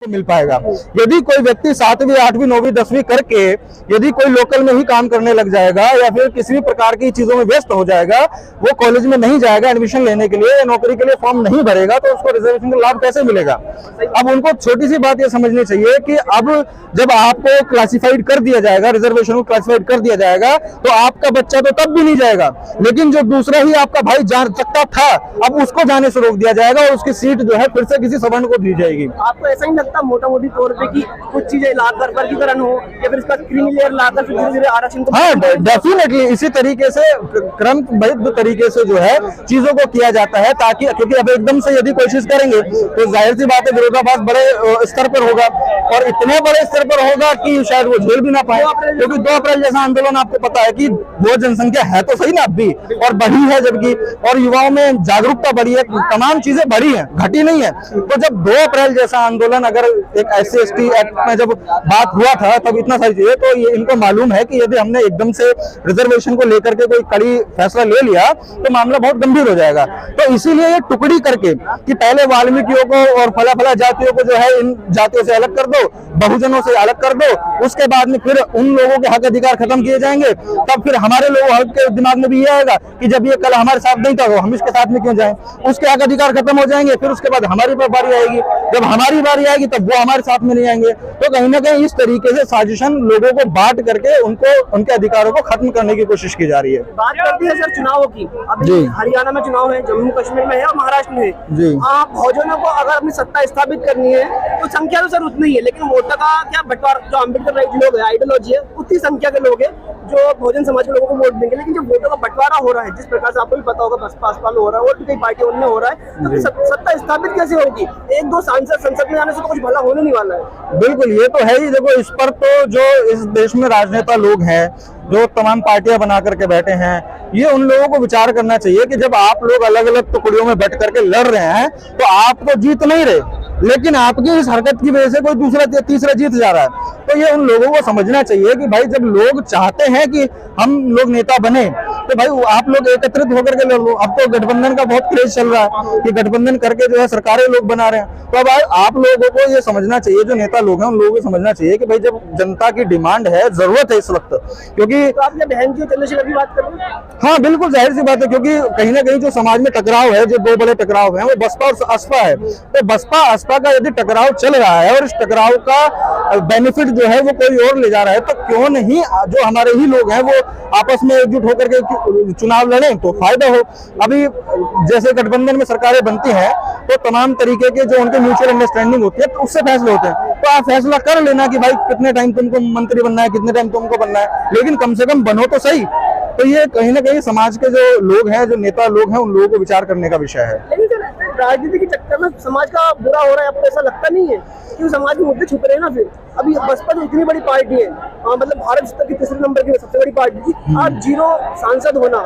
मिल पाएगा। यदि कोई व्यक्ति 7वीं 8वीं 9वीं 10वीं करके यदि कोई लोकल में ही काम करने लग जाएगा या फिर किसी भी प्रकार की चीजों में व्यस्त हो जाएगा, वो कॉलेज में नहीं जाएगा एडमिशन लेने के लिए या नौकरी के लिए फॉर्म नहीं भरेगा, तो उसको रिजर्वेशन का लाभ कैसे मिलेगा। अब उनको छोटी सी बात ये समझनी चाहिए कि अब जब आपको क्लासिफाइड कर दिया जाएगा, रिजर्वेशन को क्लासिफाइड कर दिया जाएगा, तो आपका बच्चा तो तब भी नहीं जाएगा, लेकिन जो दूसरा ही आपका भाई जा सकता था, अब उसको जाने से रोक दिया जाएगा और उसकी सीट जो है फिर से किसी सवर्ण को दी जाएगी। आपको ऐसा ही लगता मोटा मोटी तौर पे कि कुछ चीजें लाकर वर्गीकरण हो या फिर इसका क्रीमी लेयर लाकर फिर धीरे धीरे आरक्षण को? हाँ, डेफिनेटली इसी तरीके से क्रमबद्ध तरीके से जो है चीजों को किया जाता है, ताकि क्योंकि अब एकदम से यदि कोशिश करेंगे तो जाहिर सी बात है विरोधाभास बड़े स्तर पर होगा और इतने बड़े स्तर पर होगा कि शायद वो झेल भी ना पाए, क्योंकि 2 अप्रैल जैसा आंदोलन आपको पता है कि वो जनसंख्या है तो सही ना अब भी और बढ़ी है, जबकि और युवाओं में जागरूकता बढ़ी है, तमाम चीजें बढ़ी है, घटी नहीं है। तो जब 2 अप्रैल जैसा आंदोलन अगर एक SC/ST एक्ट में जब बात हुआ था तब इतना सारी चीजें, तो ये इनको मालूम है कि यदि हमने एकदम से रिजर्वेशन को लेकर के कोई कड़ी फैसला ले लिया तो मामला बहुत गंभीर हो जाएगा। तो इसीलिए ये टुकड़ी करके कि पहले वाल्मीकियों को और फला जातियों को जो है इन जातियों से अलग कर दो, बहुजनों से अलग कर दो, उसके बाद में फिर उन लोगों के हक अधिकार खत्म किए जाएंगे, तब फिर हमारे लोगों के दिमाग में भी ये आएगा कि जब ये कल हमारे साथ नहीं था तो हम इसके साथ में क्यों जाएं, उसके हक अधिकार खत्म हो जाएंगे, फिर उसके बाद हमारी बारी आएगी, जब हमारी बारी आएगी तब वो हमारे साथ में नहीं आएंगे। तो कहीं ना कहीं इस तरीके से साजिशन लोगों को बांट करके उनको उनके अधिकारों को खत्म करने की कोशिश की जा रही है। बात करते हैं सर चुनावों की, अभी हरियाणा में चुनाव है, जम्मू कश्मीर में है और महाराष्ट्र में है। बहुजनों को अगर अपनी सत्ता स्थापित करनी है तो संख्या तो सर उतनी ही है, लेकिन वोट का क्या बंटवारा, जो अम्बेडकर राइट लोग है, आइडियोलॉजी है, उतनी संख्या के लोग हैं जो बहुजन समाज के लोगों को वोट देंगे। लेकिन जो वोटों का बंटवारा हो रहा है, जिस प्रकार से आपको भी पता होगा बसपा में हो रहा है और भी कई पार्टियों में हो रहा है, तो सत्ता स्थापित कैसे होगी? 1-2 सांसद संसद में जाने से तो कुछ भला होने नहीं वाला है। बिल्कुल, ये तो है ही। देखो, इस पर तो जो इस देश में राजनेता लोग हैं, जो तमाम पार्टियां बना करके बैठे हैं, ये उन लोगों को विचार करना चाहिए कि जब आप लोग अलग अलग टुकड़ियों में बैठ करके लड़ रहे हैं तो आप तो जीत नहीं रहे, लेकिन आपकी इस हरकत की वजह से कोई दूसरा तीसरा जीत जा रहा है। तो ये उन लोगों को समझना चाहिए कि भाई जब लोग चाहते हैं कि हम लोग नेता बने तो भाई आप लोग एकत्रित होकर के लड़ लो। अब तो गठबंधन का बहुत क्रेज चल रहा है कि गठबंधन करके जो है सरकारें लोग बना रहे हैं। तो अब आप लोगों को ये समझना चाहिए, जो नेता लोग हैं उन लोगों को समझना चाहिए कि भाई जब जनता की डिमांड है, जरूरत है इस वक्त, क्योंकि तो आपने बहन जी चंद्रशेखर की बात कर रहे हैं। हाँ बिल्कुल, जाहिर सी बात है, क्योंकि कहीं ना कहीं जो समाज में टकराव है, जो 2 बड़े टकराव हैं, वो बसपा और असपा है। तो बसपा असपा का यदि टकराव चल रहा है और इस टकराव का बेनिफिट जो है वो कोई और ले जा रहा है, तो क्यों नहीं जो हमारे ही लोग हैं वो आपस में एकजुट होकर के चुनाव लड़ें तो फायदा हो। अभी जैसे गठबंधन में सरकारें बनती हैं तो तमाम तरीके के जो उनके म्यूचुअल अंडरस्टैंडिंग होती है तो उससे फैसले होते हैं। तो आप फैसला कर लेना कि भाई कितने टाइम तुमको मंत्री बनना है, कितने टाइम तुमको बनना है, लेकिन कम से कम बनो तो सही। तो ये कहीं ना कहीं समाज के जो लोग हैं, जो नेता लोग हैं, उन लोगों को विचार करने का विषय है। लेकिन राजनीति के चक्कर में समाज का बुरा हो रहा है, आपको ऐसा लगता नहीं है कि समाज के मुद्दे छुप रहे हैं ना? फिर अभी बसपा जो इतनी बड़ी पार्टी है, मतलब भारत स्तर की 3रे नंबर की सबसे बड़ी पार्टी थी, आज 0 सांसद होना।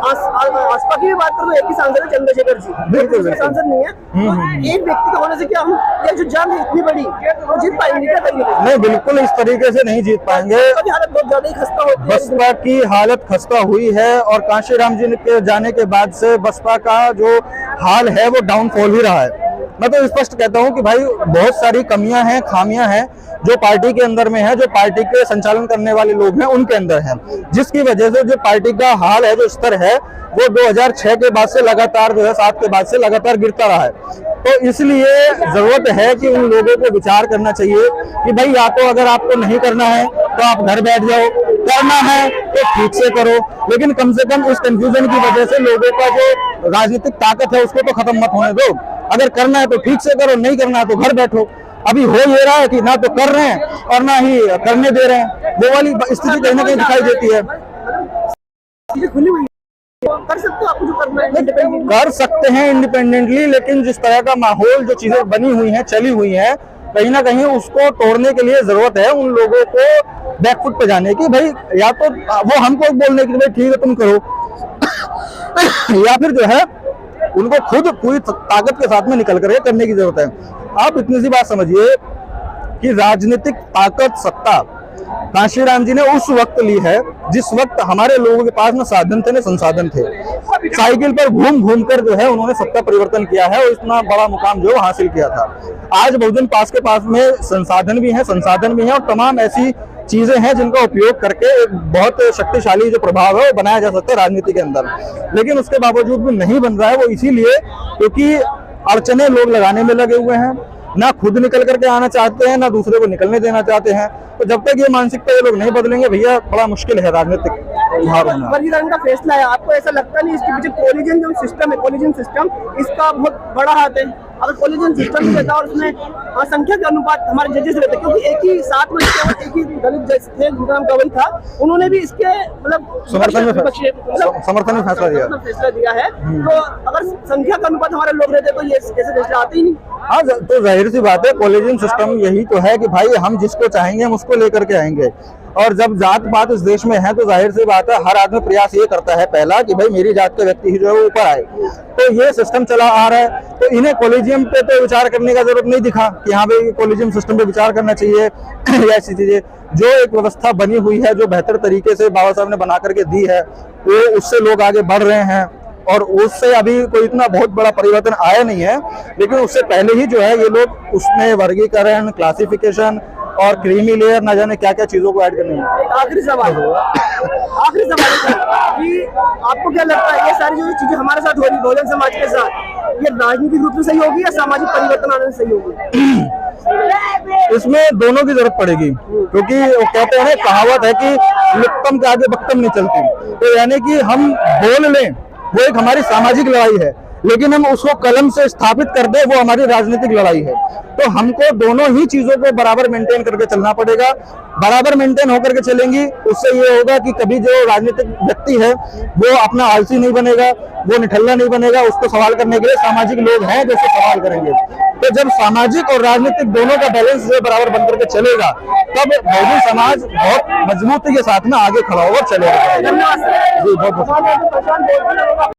आसपा की भी बात करो, एक ही सांसद है चंद्रशेखर जी, बिल्कुल सांसद नहीं है। तो एक व्यक्ति का होने से क्या हम ये जो जंग है इतनी बड़ी वो जीत पाएंगे क्या? करेंगे नहीं, बिल्कुल इस तरीके से नहीं जीत पाएंगे। हालत बहुत ज्यादा ही खस्ता होती है, बसपा की हालत खस्ता हुई है और कांशीराम जी के जाने के बाद से बसपा का जो हाल है वो डाउनफॉल ही रहा है। मैं तो स्पष्ट कहता हूं कि भाई बहुत सारी कमियां हैं, खामियां हैं जो पार्टी के अंदर में है, जो पार्टी के संचालन करने वाले लोग हैं उनके अंदर है, जिसकी वजह से जो पार्टी का हाल है, जो स्तर है, वो 2006 के बाद से लगातार 2007 के बाद से लगातार गिरता रहा है। तो इसलिए जरूरत है कि उन लोगों को विचार करना चाहिए कि भाई या तो अगर आपको नहीं करना है तो आप घर बैठ जाओ, करना है तो ठीक से करो, लेकिन कम से कम इस कंफ्यूजन की वजह से लोगों का जो राजनीतिक ताकत है उसको तो खत्म मत होने दो। अगर करना है तो ठीक से करो, नहीं करना है तो घर बैठो। अभी हो ये रहा है कि ना तो कर रहे हैं और ना ही करने दे रहे हैं, वो वाली स्थिति कहीं ना कहीं दिखाई देती है। खुली हुई कर सकते हो, आपको जो करना है कर सकते हैं इंडिपेंडेंटली, लेकिन जिस तरह का माहौल, जो चीजें बनी हुई हैं, चली हुई हैं, कहीं ना कहीं उसको तोड़ने के लिए जरूरत है उन लोगों को बैकफुट पे जाने की। भाई या तो वो हमको बोलने की भाई ठीक है तुम करो या फिर जो है उनको खुद पूरी ताकत के साथ में निकल करके करने की जरूरत है। आप इतनी सी बात समझिए कि राजनीतिक ताकत, सत्ता कांशी राम जी ने उस वक्त ली है जिस वक्त हमारे लोगों के पास न साधन थे न संसाधन थे। साइकिल पर घूम घूम कर जो है उन्होंने सत्ता परिवर्तन किया है और इतना बड़ा मुकाम जो हासिल किया था। आज बहुजन पास के पास में संसाधन भी है, संसाधन भी है और तमाम ऐसी चीजें हैं जिनका उपयोग करके एक बहुत शक्तिशाली जो प्रभाव है वो बनाया जा सकता है राजनीति के अंदर। लेकिन उसके बावजूद भी नहीं बन रहा है, वो इसीलिए क्योंकि अड़चने लोग लगाने में लगे हुए हैं, ना खुद निकल करके आना चाहते हैं ना दूसरे को निकलने देना चाहते हैं। तो जब तक ये मानसिकता ये लोग नहीं बदलेंगे भैया बड़ा मुश्किल है राजनीतिक उभार होना। वर्गीकरण का फैसला है, आपको ऐसा लगता नहीं इसके पीछे कोलिजन जो सिस्टम है, कोलिजन सिस्टम इसका बहुत बड़ा हाथ है? अगर कोलिजन सिस्टम नहीं रहता और उसमें संख्या के अनुपात हमारे जजेस रहते, क्योंकि एक ही साथ में एक ही दलित जज थे जिनका नाम गवई था, उन्होंने भी इसके मतलब समर्थन में फैसला दिया है। तो अगर संख्या का अनुपात हमारे लोग रहते तो ये ऐसे फैसले आते ही नहीं। हाँ, तो जाहिर सी बात है कोलिजन सिस्टम यही तो है कि भाई हम जिसको चाहेंगे हम उसको लेकर के आएंगे। और जब जात पात इस देश में है तो जाहिर सी बात है हर आदमी प्रयास ये करता है पहला कि भाई मेरी जात का व्यक्ति ही जो है वो ऊपर आए। तो ये सिस्टम चला आ रहा है, तो इन्हें कोलिजियम पे तो विचार करने का जरूरत नहीं दिखा कि हाँ भाई कोलिजियम सिस्टम पे विचार करना चाहिए या ऐसी चीजें। जो एक व्यवस्था बनी हुई है जो बेहतर तरीके से बाबा साहब ने बना करके दी है वो उससे लोग आगे बढ़ रहे हैं और उससे अभी कोई इतना बहुत बड़ा परिवर्तन आया नहीं है। लेकिन उससे पहले ही जो है ये लोग उसमें वर्गीकरण, क्लासिफिकेशन और क्रीमी लेयर न जाने क्या क्या चीजों को ऐड करने में। आखिरी सवाल कि आपको क्या लगता है ये सारी जो चीजें हमारे साथ हो रही बहुजन समाज के साथ, ये राजनीतिक रूप से सही होगी या सामाजिक परिवर्तन आने से सही होगी? इसमें दोनों की जरूरत पड़ेगी, क्योंकि वो कहते हैं कहावत है कि लुक्कम के आगे बक्कम नहीं चलती। तो यानी कि हम बोल लें वो एक हमारी सामाजिक लड़ाई है, लेकिन हम उसको कलम से स्थापित कर दे वो हमारी राजनीतिक लड़ाई है। तो हमको दोनों ही चीजों को बराबर मेंटेन करके चलना पड़ेगा। बराबर मेंटेन होकर के चलेंगी उससे ये होगा कि कभी जो राजनीतिक व्यक्ति है वो अपना आलसी नहीं बनेगा, वो निठल्ला नहीं बनेगा। उसको सवाल करने के लिए सामाजिक लोग हैं जो सवाल करेंगे। तो जब सामाजिक और राजनीतिक दोनों का बैलेंस जो बराबर बन करके चलेगा तब बहुजन समाज बहुत मजबूती के साथ में आगे खड़ा होकर चलेगा। धन्यवाद। जी बहुत बहुत।